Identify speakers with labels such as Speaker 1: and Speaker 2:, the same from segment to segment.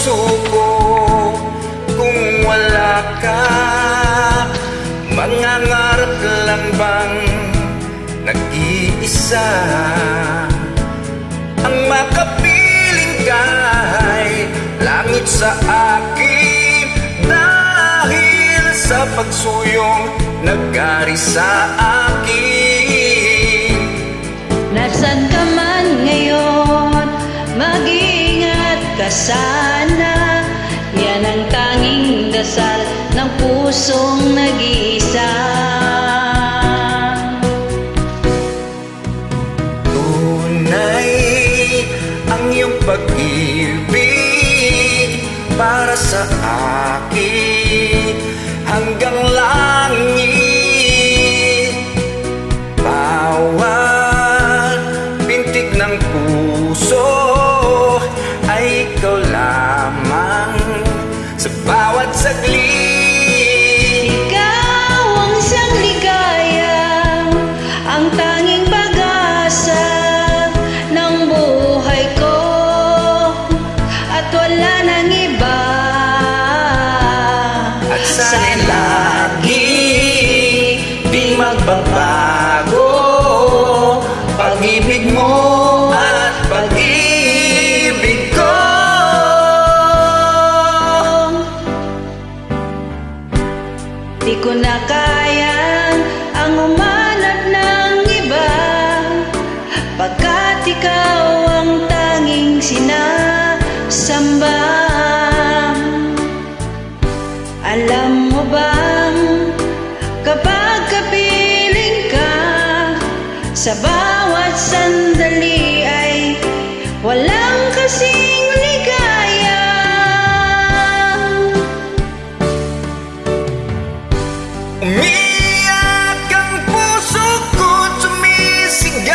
Speaker 1: puso ko kung wala ka? Mangangarap lang bang nag-iisa ang makapiling kahit langit sa akin, dahil sa pagsuyong nag-ari sa akin.
Speaker 2: Nasaan ka man ngayon, mag-ingat ka sana. Yan ang tanging dasal ng pusong nag-iisa.
Speaker 1: Tunay ang iyong pag-ibig para sa akin hanggang langit. Bawat pintig ng puso ay ikaw lamang sa bawat saglit.
Speaker 2: Ikaw ang siyang ligaya, ang tanging pag-asa ng buhay ko, at wala nang iba.
Speaker 1: At sana'y lagi di magbabago pag-ibig mo at pag-ibig ko.
Speaker 2: Di ko na kaya ang umanap ng iba, pagkat ikaw ang tanging sinasamba. Alam mo bang kapag kapiling ka, sa bawat sandali ay walang kasing ligaya.
Speaker 1: Umiyak ang puso ko't sumisigaw,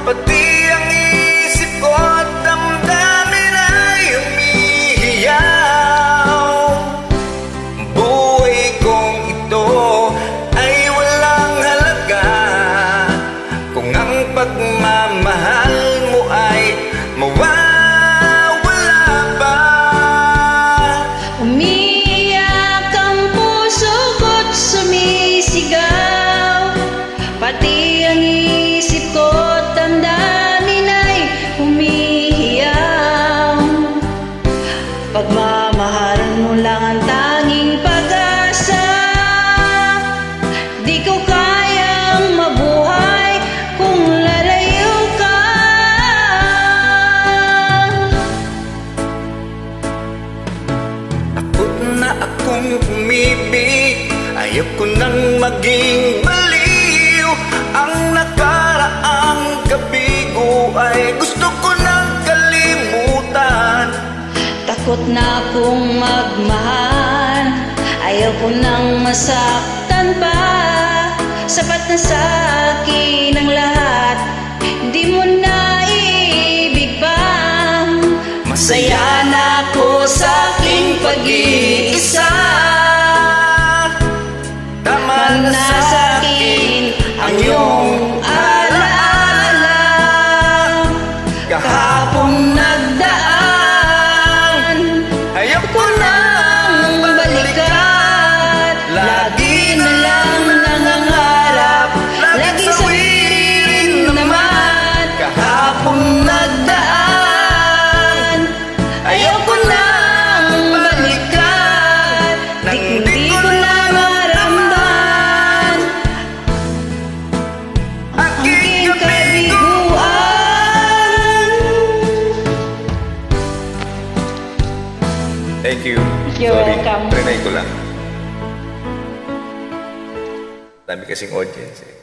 Speaker 1: pati ang isip ko at damdamin ay umihiyaw. Buhay kong ito ay walang halaga kung ang pagmamahal mo ay mawawala ba.
Speaker 2: Umiyak ang puso ko't sumisigaw, pati ang isip ko't damdamin ay humihiyaw. Pagmamahal mo lang ang tanging pag-asa, di ko kayang mabuhay kung lalayo ka.
Speaker 1: Takot na akong umibig, ayaw ko nang maging baliw. Ang nakaraang kabigo ay gusto ko nang kalimutan.
Speaker 2: Takot na akong magmahal, ayaw ko nang masaktan pa. Sapat na sa akin ang lahat, di mo na ibig pa.
Speaker 1: Masaya na ako sa aking pag-iisa. Tama na sa akin ang iyong alaala. Kahapon nagdaan, ayaw ko nang balikan. Lagi na lang nangangarap, lagi sa wirin naman. Kahapon nagdaan, ayaw ko nang balikan.
Speaker 2: Di ko na maramdaman
Speaker 1: Aking kabiguan. Thank you.
Speaker 2: You're
Speaker 1: Sorry,
Speaker 2: welcome.
Speaker 1: trinay ko lang. Dami kasing audience eh.